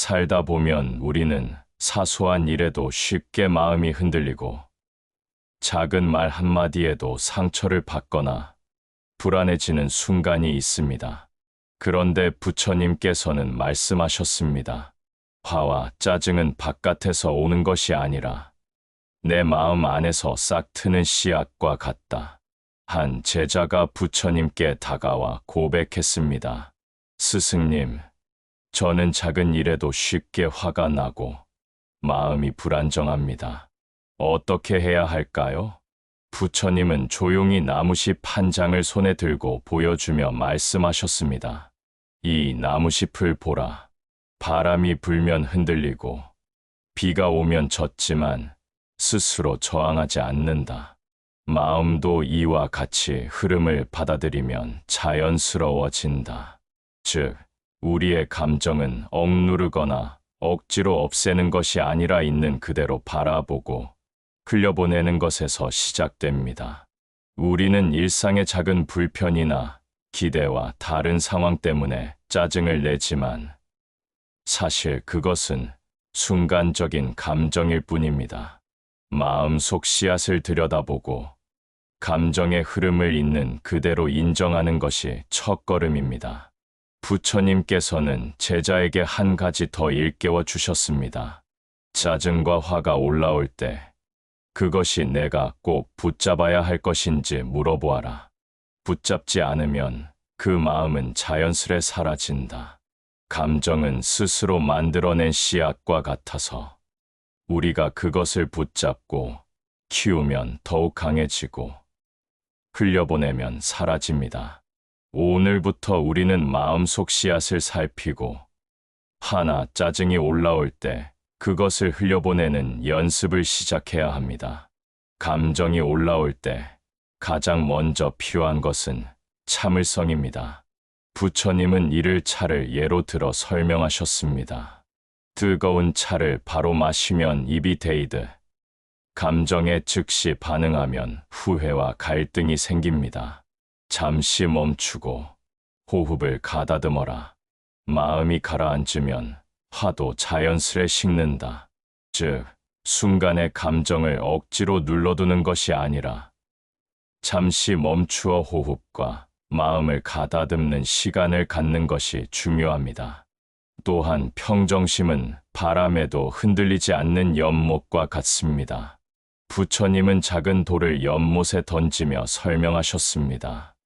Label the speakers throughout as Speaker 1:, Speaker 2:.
Speaker 1: 살다 보면 우리는 사소한 일에도 쉽게 마음이 흔들리고 작은 말 한마디에도 상처를 받거나 불안해지는 순간이 있습니다. 그런데 부처님께서는 말씀하셨습니다. 화와 짜증은 바깥에서 오는 것이 아니라 내 마음 안에서 싹 트는 씨앗과 같다. 한 제자가 부처님께 다가와 고백했습니다. 스승님, 저는 작은 일에도 쉽게 화가 나고 마음이 불안정합니다. 어떻게 해야 할까요? 부처님은 조용히 나무십 한 장을 손에 들고 보여주며 말씀하셨습니다. 이 나무십을 보라. 바람이 불면 흔들리고 비가 오면 젖지만 스스로 저항하지 않는다. 마음도 이와 같이 흐름을 받아들이면 자연스러워진다. 즉, 우리의 감정은 억누르거나 억지로 없애는 것이 아니라 있는 그대로 바라보고 흘려보내는 것에서 시작됩니다. 우리는 일상의 작은 불편이나 기대와 다른 상황 때문에 짜증을 내지만 사실 그것은 순간적인 감정일 뿐입니다. 마음속 씨앗을 들여다보고 감정의 흐름을 있는 그대로 인정하는 것이 첫걸음입니다. 부처님께서는 제자에게 한 가지 더 일깨워 주셨습니다. 짜증과 화가 올라올 때 그것이 내가 꼭 붙잡아야 할 것인지 물어보아라. 붙잡지 않으면 그 마음은 자연스레 사라진다. 감정은 스스로 만들어낸 씨앗과 같아서 우리가 그것을 붙잡고 키우면 더욱 강해지고 흘려보내면 사라집니다. 오늘부터 우리는 마음속 씨앗을 살피고 화나 짜증이 올라올 때 그것을 흘려보내는 연습을 시작해야 합니다. 감정이 올라올 때 가장 먼저 필요한 것은 참을성입니다. 부처님은 이를 차를 예로 들어 설명하셨습니다. 뜨거운 차를 바로 마시면 입이 데이듯 감정에 즉시 반응하면 후회와 갈등이 생깁니다. 잠시 멈추고 호흡을 가다듬어라. 마음이 가라앉으면 화도 자연스레 식는다. 즉, 순간의 감정을 억지로 눌러두는 것이 아니라 잠시 멈추어 호흡과 마음을 가다듬는 시간을 갖는 것이 중요합니다. 또한 평정심은 바람에도 흔들리지 않는 연못과 같습니다. 부처님은 작은 돌을 연못에 던지며 설명하셨습니다.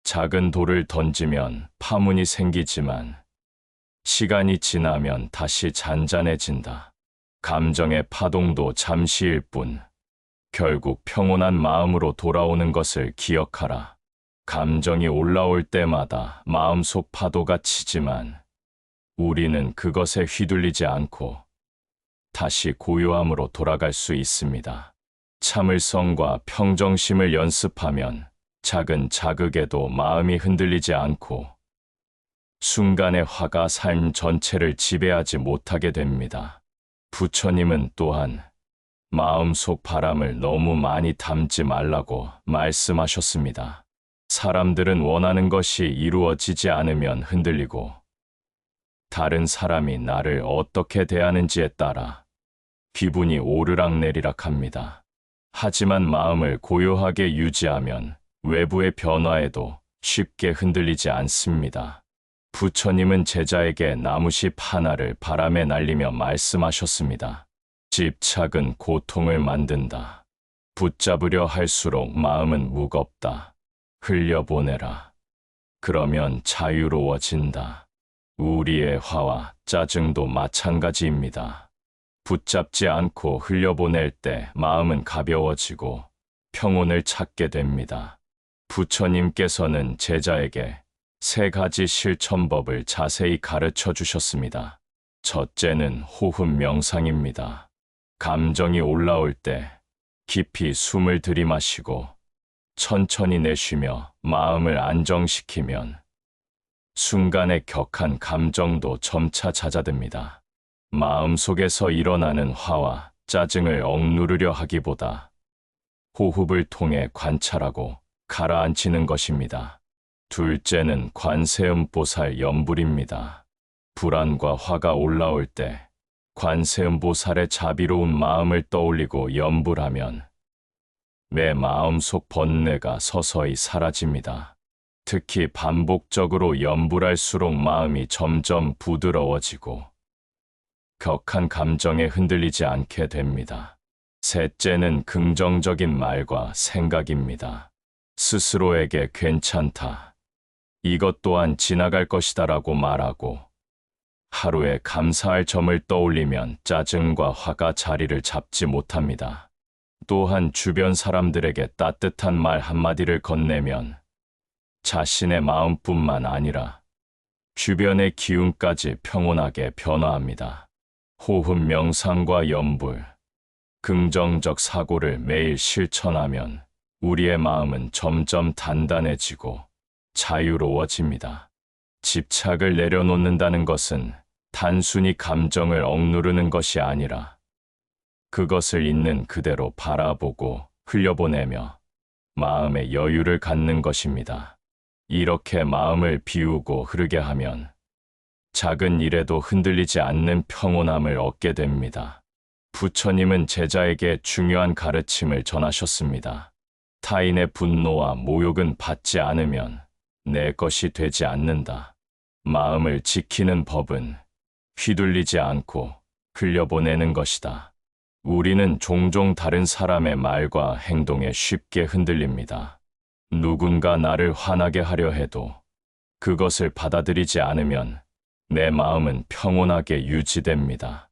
Speaker 1: 작은 돌을 던지면 파문이 생기지만 시간이 지나면 다시 잔잔해진다. 감정의 파동도 잠시일 뿐 결국 평온한 마음으로 돌아오는 것을 기억하라. 감정이 올라올 때마다 마음속 파도가 치지만 우리는 그것에 휘둘리지 않고 다시 고요함으로 돌아갈 수 있습니다. 참을성과 평정심을 연습하면 작은 자극에도 마음이 흔들리지 않고 순간의 화가 삶 전체를 지배하지 못하게 됩니다. 부처님은 또한 마음속 바람을 너무 많이 담지 말라고 말씀하셨습니다. 사람들은 원하는 것이 이루어지지 않으면 흔들리고 다른 사람이 나를 어떻게 대하는지에 따라 기분이 오르락내리락 합니다. 하지만 마음을 고요하게 유지하면 외부의 변화에도 쉽게 흔들리지 않습니다. 부처님은 제자에게 나무십 하나를 바람에 날리며 말씀하셨습니다. 집착은 고통을 만든다. 붙잡으려 할수록 마음은 무겁다. 흘려보내라. 그러면 자유로워진다. 우리의 화와 짜증도 마찬가지입니다. 붙잡지 않고 흘려보낼 때 마음은 가벼워지고 평온을 찾게 됩니다. 부처님께서는 제자에게 3가지 실천법을 자세히 가르쳐 주셨습니다. 첫째는 호흡 명상입니다. 감정이 올라올 때 깊이 숨을 들이마시고 천천히 내쉬며 마음을 안정시키면 순간의 격한 감정도 점차 잦아듭니다. 마음속에서 일어나는 화와 짜증을 억누르려 하기보다 호흡을 통해 관찰하고 가라앉히는 것입니다. 둘째는 관세음보살 염불입니다. 불안과 화가 올라올 때 관세음보살의 자비로운 마음을 떠올리고 염불하면 내 마음속 번뇌가 서서히 사라집니다. 특히 반복적으로 염불할수록 마음이 점점 부드러워지고 격한 감정에 흔들리지 않게 됩니다. 셋째는 긍정적인 말과 생각입니다. 스스로에게 괜찮다, 이것 또한 지나갈 것이다라고 말하고 하루에 감사할 점을 떠올리면 짜증과 화가 자리를 잡지 못합니다. 또한 주변 사람들에게 따뜻한 말 한마디를 건네면 자신의 마음뿐만 아니라 주변의 기운까지 평온하게 변화합니다. 호흡 명상과 염불, 긍정적 사고를 매일 실천하면 우리의 마음은 점점 단단해지고 자유로워집니다. 집착을 내려놓는다는 것은 단순히 감정을 억누르는 것이 아니라 그것을 있는 그대로 바라보고 흘려보내며 마음의 여유를 갖는 것입니다. 이렇게 마음을 비우고 흐르게 하면 작은 일에도 흔들리지 않는 평온함을 얻게 됩니다. 부처님은 제자에게 중요한 가르침을 전하셨습니다. 타인의 분노와 모욕은 받지 않으면 내 것이 되지 않는다. 마음을 지키는 법은 휘둘리지 않고 흘려보내는 것이다. 우리는 종종 다른 사람의 말과 행동에 쉽게 흔들립니다. 누군가 나를 화나게 하려 해도 그것을 받아들이지 않으면 내 마음은 평온하게 유지됩니다.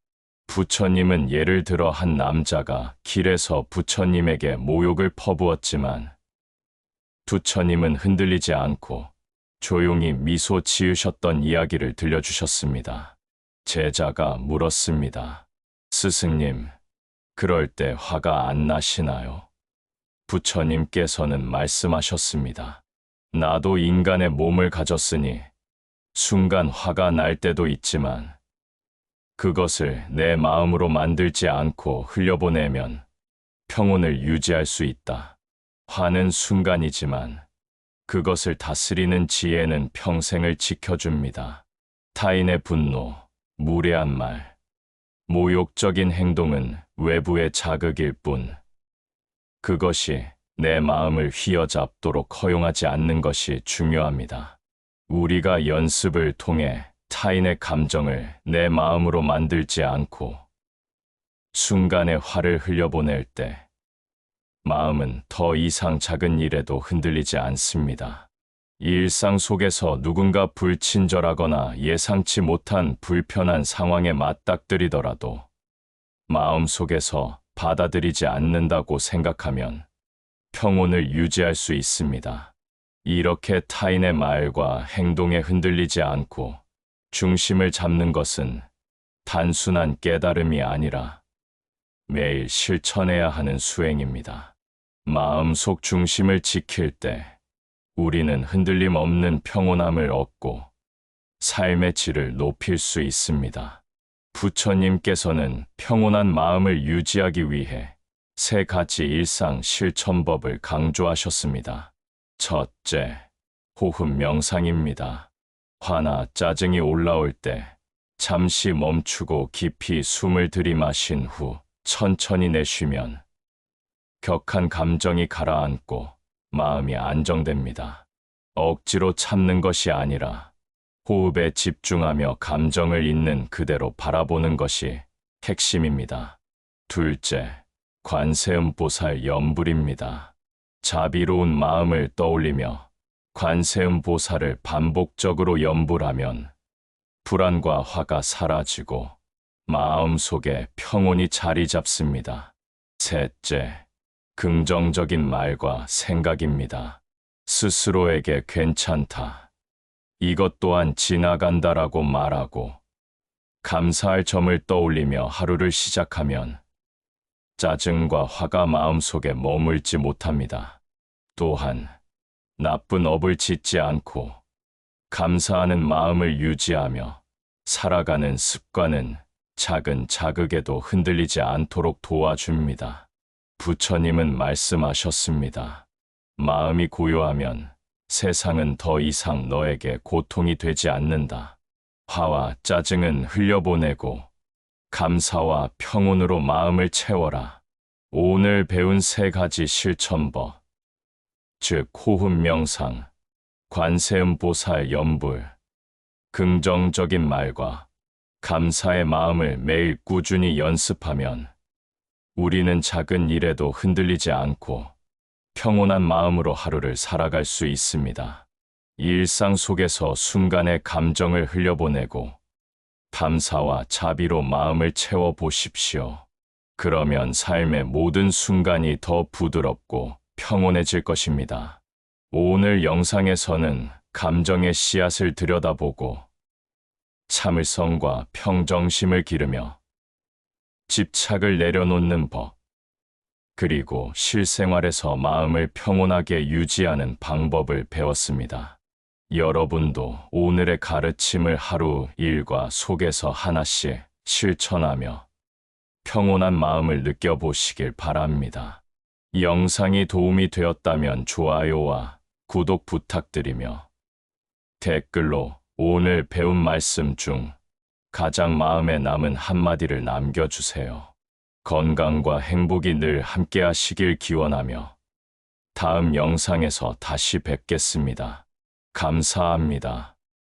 Speaker 1: 부처님은 예를 들어 한 남자가 길에서 부처님에게 모욕을 퍼부었지만 부처님은 흔들리지 않고 조용히 미소 지으셨던 이야기를 들려주셨습니다. 제자가 물었습니다. 스승님, 그럴 때 화가 안 나시나요? 부처님께서는 말씀하셨습니다. 나도 인간의 몸을 가졌으니 순간 화가 날 때도 있지만 그것을 내 마음으로 만들지 않고 흘려보내면 평온을 유지할 수 있다. 화는 순간이지만 그것을 다스리는 지혜는 평생을 지켜줍니다. 타인의 분노, 무례한 말, 모욕적인 행동은 외부의 자극일 뿐 그것이 내 마음을 휘어잡도록 허용하지 않는 것이 중요합니다. 우리가 연습을 통해 타인의 감정을 내 마음으로 만들지 않고 순간의 화를 흘려보낼 때 마음은 더 이상 작은 일에도 흔들리지 않습니다. 일상 속에서 누군가 불친절하거나 예상치 못한 불편한 상황에 맞닥뜨리더라도 마음속에서 받아들이지 않는다고 생각하면 평온을 유지할 수 있습니다. 이렇게 타인의 말과 행동에 흔들리지 않고 중심을 잡는 것은 단순한 깨달음이 아니라 매일 실천해야 하는 수행입니다. 마음속 중심을 지킬 때 우리는 흔들림 없는 평온함을 얻고 삶의 질을 높일 수 있습니다. 부처님께서는 평온한 마음을 유지하기 위해 3가지 일상 실천법을 강조하셨습니다. 첫째, 호흡 명상입니다. 화나 짜증이 올라올 때 잠시 멈추고 깊이 숨을 들이마신 후 천천히 내쉬면 격한 감정이 가라앉고 마음이 안정됩니다. 억지로 참는 것이 아니라 호흡에 집중하며 감정을 있는 그대로 바라보는 것이 핵심입니다. 둘째, 관세음보살 염불입니다. 자비로운 마음을 떠올리며 관세음보살을 반복적으로 염불하면 불안과 화가 사라지고 마음속에 평온이 자리 잡습니다. 셋째, 긍정적인 말과 생각입니다. 스스로에게 괜찮다, 이것 또한 지나간다라고 말하고 감사할 점을 떠올리며 하루를 시작하면 짜증과 화가 마음속에 머물지 못합니다. 또한 나쁜 업을 짓지 않고 감사하는 마음을 유지하며 살아가는 습관은 작은 자극에도 흔들리지 않도록 도와줍니다. 부처님은 말씀하셨습니다. 마음이 고요하면 세상은 더 이상 너에게 고통이 되지 않는다. 화와 짜증은 흘려보내고 감사와 평온으로 마음을 채워라. 오늘 배운 3가지 실천법, 즉 호흡 명상, 관세음보살 염불, 긍정적인 말과 감사의 마음을 매일 꾸준히 연습하면 우리는 작은 일에도 흔들리지 않고 평온한 마음으로 하루를 살아갈 수 있습니다. 일상 속에서 순간의 감정을 흘려보내고 감사와 자비로 마음을 채워보십시오. 그러면 삶의 모든 순간이 더 부드럽고 평온해질 것입니다. 오늘 영상에서는 감정의 씨앗을 들여다보고 참을성과 평정심을 기르며 집착을 내려놓는 법, 그리고 실생활에서 마음을 평온하게 유지하는 방법을 배웠습니다. 여러분도 오늘의 가르침을 하루 일과 속에서 하나씩 실천하며 평온한 마음을 느껴보시길 바랍니다. 이 영상이 도움이 되었다면 좋아요와 구독 부탁드리며 댓글로 오늘 배운 말씀 중 가장 마음에 남은 한마디를 남겨주세요. 건강과 행복이 늘 함께 하시길 기원하며 다음 영상에서 다시 뵙겠습니다. 감사합니다.